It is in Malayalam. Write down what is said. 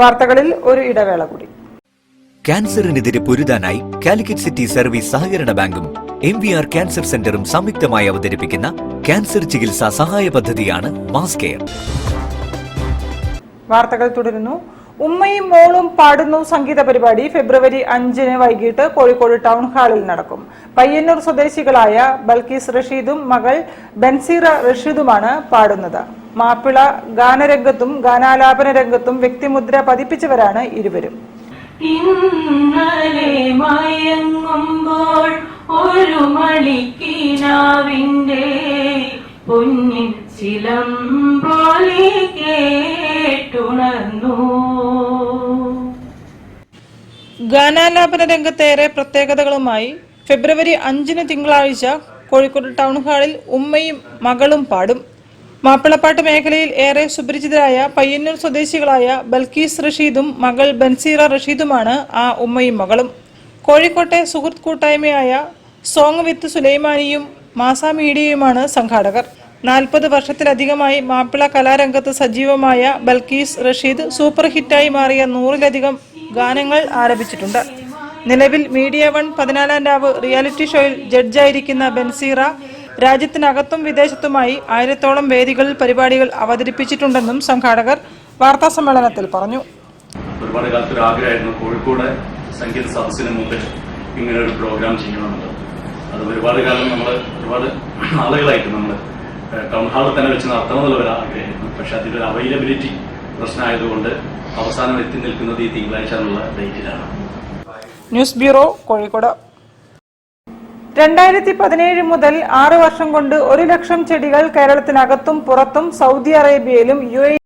വാർത്തകളിൽ ഒരു ഇടവേള കൂടി. ക്യാൻസറിനെതിരെ പൊരുതാനായി കാലിക്കറ്റ് സിറ്റി സർവീസ് സഹകരണ ബാങ്കും MVR ക്യാൻസർ സെന്ററും സംയുക്തമായി അവതരിപ്പിക്കുന്ന ക്യാൻസർ ചികിത്സാ സഹായ പദ്ധതിയാണ് മാസ് കെയർ. വാർത്തകൾ തുടരുന്നു. ഉമ്മയും മോളും പാടുന്നു സംഗീത പരിപാടി ഫെബ്രുവരി 5 വൈകിട്ട് കോഴിക്കോട് ടൗൺ ഹാളിൽ നടക്കും. പയ്യന്നൂർ സ്വദേശികളായ ബൽക്കീസ് റഷീദും മകൾ ബൻസീറ റഷീദുമാണ് പാടുന്നത്. മാപ്പിള ഗാനരംഗത്തും ഗാനാലാപന രംഗത്തും വ്യക്തിമുദ്ര പതിപ്പിച്ചവരാണ് ഇരുവരും. ഇന്നലെ മയങ്ങുമ്പോൾ ഒരു മണിക്കിനാവിന്റെ പൊന്നിൻ ചിലമ്പോലെ കേട്ടുണർന്നു. ഗാനാലാപന രംഗത്തേറെ പ്രത്യേകതകളുമായി ഫെബ്രുവരി 5 തിങ്കളാഴ്ച കോഴിക്കോട് ടൗൺ ഹാളിൽ ഉമ്മയും മകളും പാടും. മാപ്പിളപ്പാട്ട് മേഖലയിൽ ഏറെ സുപരിചിതരായ പയ്യന്നൂർ സ്വദേശികളായ ബൽക്കീസ് റഷീദും മകൾ ബൻസീറ റഷീദുമാണ് ആ ഉമ്മയും മകളും. കോഴിക്കോട്ടെ സുഹൃത്ത് കൂട്ടായ്മയായ സോങ് വിത്ത് സുലൈമാനിയും മാസ മീഡിയയുമാണ് സംഘാടകർ. 40 വർഷത്തിലധികമായി മാപ്പിള കലാരംഗത്ത് സജീവമായ ബൽക്കീസ് റഷീദ് സൂപ്പർ ഹിറ്റായി മാറിയ 100-ലധികം ഗാനങ്ങൾ ആലപിച്ചിട്ടുണ്ട്. നിലവിൽ മീഡിയ 1 14-ാം രാവ് റിയാലിറ്റി ഷോയിൽ ജഡ്ജായിരിക്കുന്ന ബൻസീറ രാജ്യത്തിനകത്തും വിദേശത്തുമായി 1000-ഓളം വേദികളിൽ പരിപാടികൾ അവതരിപ്പിച്ചിട്ടുണ്ടെന്നും സംഘാടകർ വാർത്താ സമ്മേളനത്തിൽ പറഞ്ഞു. ഒരുപാട് കാലത്തൊരു ആഗ്രഹമായിരുന്നു കോഴിക്കോട് സംഗീത സദസ്സിന് മുമ്പിൽ ഇങ്ങനെ ഒരു പ്രോഗ്രാം ചെയ്യണമെന്നുള്ളത്. അത് ഒരുപാട് കാലം ഒരുപാട് നാളുകളായിട്ട് നമ്മൾ ടൗൺ ഹാളിൽ തന്നെ വെച്ച് നടത്തണമെന്നുള്ള ഒരു ആഗ്രഹമായിരുന്നു. പക്ഷെ അതിലൊരു അവൈലബിലിറ്റി പ്രശ്നമായതുകൊണ്ട് അവസാനം എത്തി നിൽക്കുന്നത് ഈ തിങ്കളാഴ്ച എന്നുള്ള ഡേറ്റിലാണ്. News bureau, Kozhikode. 2017 മുതൽ 6 വർഷം കൊണ്ട് 1 ലക്ഷം ചെടികൾ കേരളത്തിനകത്തും പുറത്തും സൗദി അറേബ്യയിലും UAE